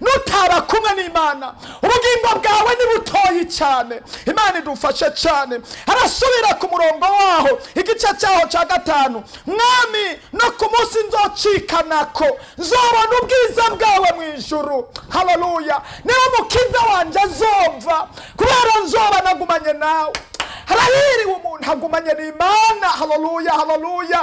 nutaba kumwe n'Imana ubugingo bwawe ni butoyi cyane. Imana idufashe cyane. Arasubira ku murongo waho igice cyaho cya 5, mwami no ku munsi nzocikanako nzobona ubwiza bwawe mu ijuru. Haleluya. Niwe mukiza wanje azova kubera nzoba nagumanye nawe. Harahiriwe umuntu agumanye n'Imana. Haleluya, haleluya.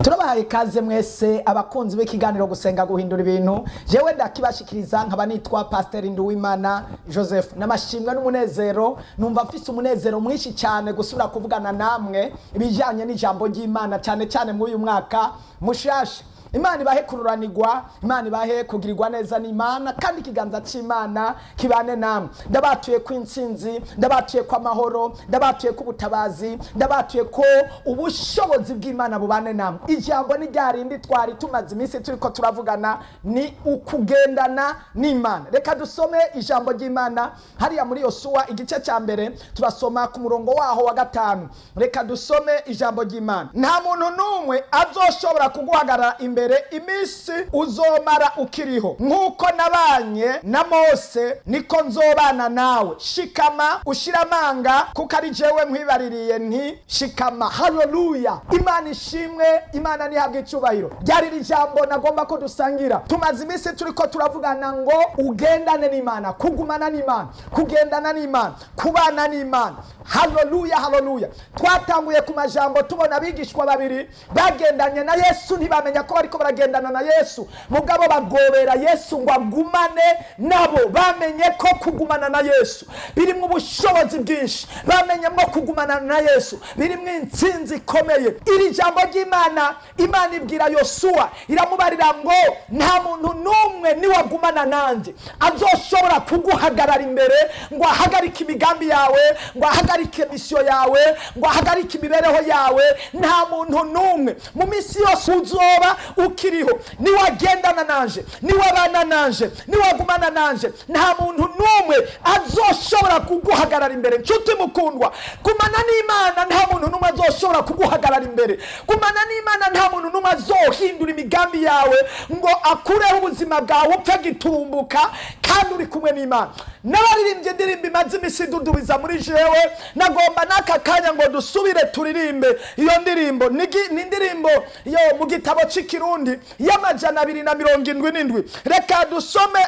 Turabahaye ikaze mwese abakunzi b'ikiganiro gusenga guhindura ibintu. Jewe ndakibashikiriza nkaba nitwa Pastor Nduwimana Joseph. Namashimwe n'umunezero, numva mfise umunezero mwinshi cyane gusubira kuvugana namwe ibijanye n'ijambo ry'Imana, cyane cyane muri uyu mwaka mushasha. Imana ibahe kururanirwa, Imana ibahe kugirirwa neza n'Imana, kandi ikiganza c'Imana kibane namwe. Ndabatuye ku intsinzi, ndabatuye kwa mahoro, ndabatuye ku butabazi, ndabatuye ko ubushobozi bw'Imana bubane namwe. Ijambo ni ryarindi twari tumaze iminsi turiko turavugana, ni ukugendana n'Imana. Reka dusome ijambo ry'Imana hariya muri Yosuwa igice cya mbere, turasoma ku murongo waho wa 5. Reka dusome ijambo ry'Imana. Nta muntu numwe azoshobora kuguhagarara imbere imisi uzomara ukiriho. Nkuko nabanye na Mose niko nzobana nawe. Shikama ushiramanga kuko ari jewe nkwibaririye nti shikama. Haleluya. Imana ishimwe, Imana nihabwe icubahiro. Ryari rijambo nagomba ko dusangira. Tumaze imisi turiko turavugana ngo ugendane n'Imana, kugumana n'Imana, kugendana n'Imana, kubana n'Imana. Haleluya, haleluya. Twatanguye ku majambo tubona abigishwa babiri bagendanye na Yesu, ntibamenya ko bariko baragendana na Yesu, mugabo bagobera Yesu ngo agumane nabo. Bamenye ko kugumana na Yesu birimwo ubushobozi bwinshi, bamenye ngo kugumana na Yesu birimwo intsinzi ikomeye. Iri jambo ry'Imana, Imana ibwira Yosuwa, iramubarira ngo nta muntu numwe niwagumana nanje azoshobora kuguhagarara imbere ngo ahagarike imigambi yawe, ngo ahagarike misiyo yawe, ngo ahagarike imibereho yawe. Nta muntu numwe mu misi yose uzoba ukiriho, niwagendana nanje, niwabana nanje, niwagumana nanje, nta muntu numwe azoshobora kuguhagarara imbere. Nshuti mukundwa, gumana n'Imana, nta muntu numwe azoshobora kuguhagarara imbere. Gumana n'Imana, nta muntu numwe azohindura imigambi yawe ngo akureho ubuzima bwawe upfe gitumbuka, kandi uri kumwe n'Imana. N'abaririmbye indirimbo imaze imisi dudubiza muri jewe, nagomba n'aka kanya ngo dusubire turirimbe iyo ndirimbo. Ni indirimbo yo mu gitabo c'Ikirundi y'amajana 277. Reka dusome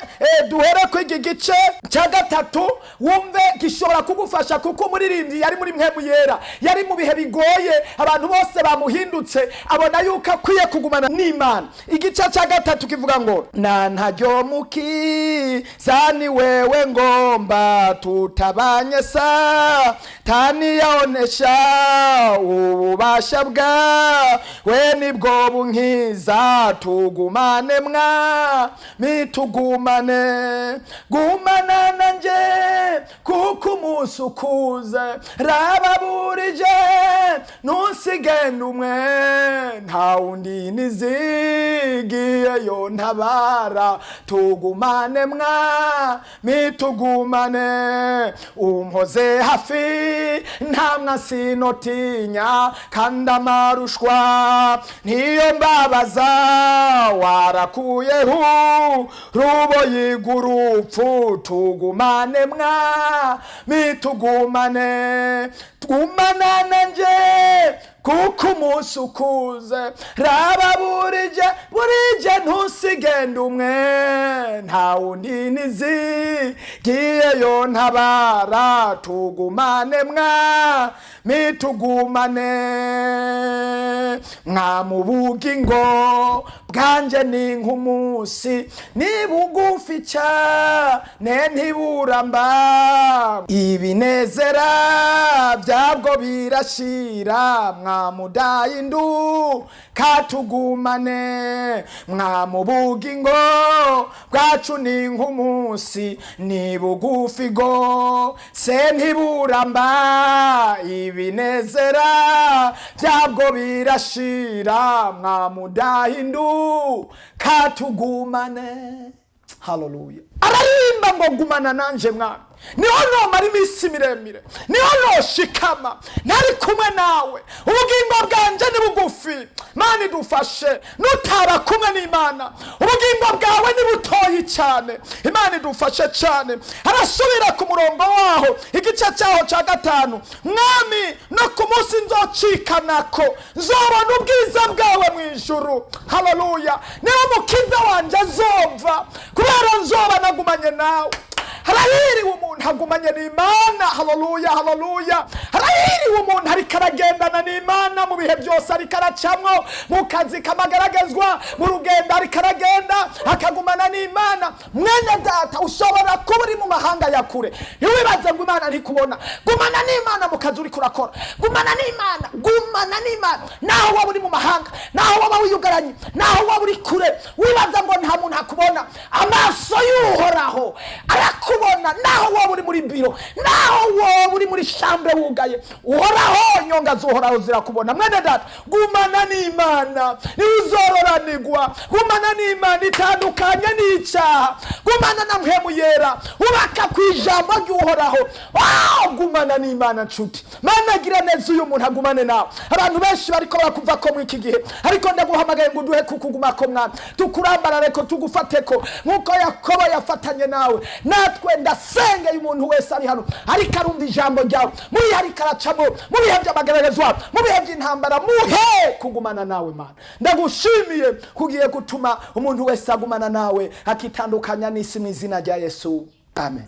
duhere ku iki gice cya 3 wumve gishobora kugufasha, kuko umuririmbyi yari muri mpemu yera, yari mu bihe bigoye, abantu bose bamuhindutse, abona yuko akwiye kugumana n'Imana. Igice cya 3 kivuga ngo na ntaryo mukiza ni wewe ngomba tutabanye sa tani yaonesha ububasha bwawe nibwo bunkiza. Tugumane mwa mitugumane, gumana nanje kuko umunsi ukuze. Raba burije ntusigende umwe, nta wundi nizigiyeyo ntabara. Tugumane mwa mitugumane, umpoze hafi ntamwa sinotinya, kandi amarushwa niyo mbabaza. Warakuyeho rubo y'igurupfu. Tugumane mwa mitugumane, twumana nanje kuko umunsi ukuze. Raba burije ntusigende umwe, nta wundi nizigiyeyo ntabara. Tugumane mwa mitugumane, mwa mu bugingo bwanje ni nk'umunsi, ni bugufi cyane ntiburamba. Ibinezera byabwo birashira, mwa mudayindu katugumane. Mwa mu bugingo bwacu ni nk'umunsi, ni bugufi go se ntiburamba. Ibinezera byabwo birashira, mwa mudayindu katugumane. Haleluya. Ararimba ngo gumana nanje mwana, niho nomara iminsi miremire, niho noshikama ntari kumwe nawe, ubugingo bwanje ni bugufi. Mana idufashe, nutaba kumwe n'Imana ubugingo bwawe ni butoyi cyane. Imana idufashe cyane. Arasubira ku murongo waho igice cyaho cya 5, mwami no ku munsi nzocikanako nzobona ubwiza bwawe mu ijuru. Haleluya. Niho mukiza wanje azova, kubera nzoba nagumanye nawe. Harahiriwe umuntu agumanye n'Imana. Haleluya, haleluya. Harahiriwe umuntu ariko aragendana n'Imana mu bihe byose, ariko aracamwo mu kazi kamagaragazwa, mu rugendo ariko aragenda akagumana n'Imana. Mwene data, ushobora kuba uri mu mahanga ya kure, ntiwibaze ngo Imana ntikubona. Gumana n'Imana mu kazi uriko urakora, gumana n'Imana, gumana n'Imana naho waba uri mu mahanga, naho waba wiyugaranye, naho waba uri kure. Wibaza ngo nta muntu akubona, amaso y'Uhoraho arakubona. Naho waba uri muri biro, naho waba uri muri chambre wugaye, Uhoraho, nyonga z'Uhoraho zirakubona. Mwene data, gumana n'Imana niuzororanirwa. Gumana n'Imana itandukanye n'icyaha. Gumana na mpemu yera, ubaka kwijambo ry'Uhoraho. Gumana n'Imana nshuti. Mana gira neza uyu muntu agumane nawe. Abantu benshi bariko barakuva ko muri iki gihe, ariko ndaguhamagaye ngo duhe kukuguma ko mwana, tukurambarare ko tugufateko nkuko Yakobo yafatanye nawe. Natwe ndasengeye umuntu wese ari hano ariko arumva ijambo ryawe, muri ariko aracamo mu bihe by'amageragezwa, mu bihe by'intambara, muhe kugumana nawe. Mana ndagushimiye kugiye gutuma umuntu wese agumana nawe akitandukanya n'isi mu izina rya Yesu. Amen.